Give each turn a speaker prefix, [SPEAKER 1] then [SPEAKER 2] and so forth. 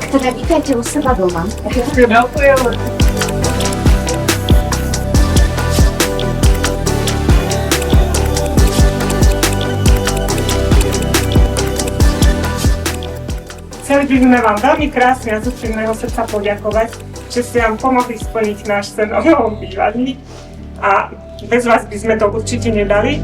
[SPEAKER 1] Teda vítajte u seba doma.
[SPEAKER 2] Ďakujem. Chceli by sme vám veľmi krásne a z úprimného srdca poďakovať, že ste nám pomohli splniť náš sen o novom bývaní a bez vás by sme to určite nedali.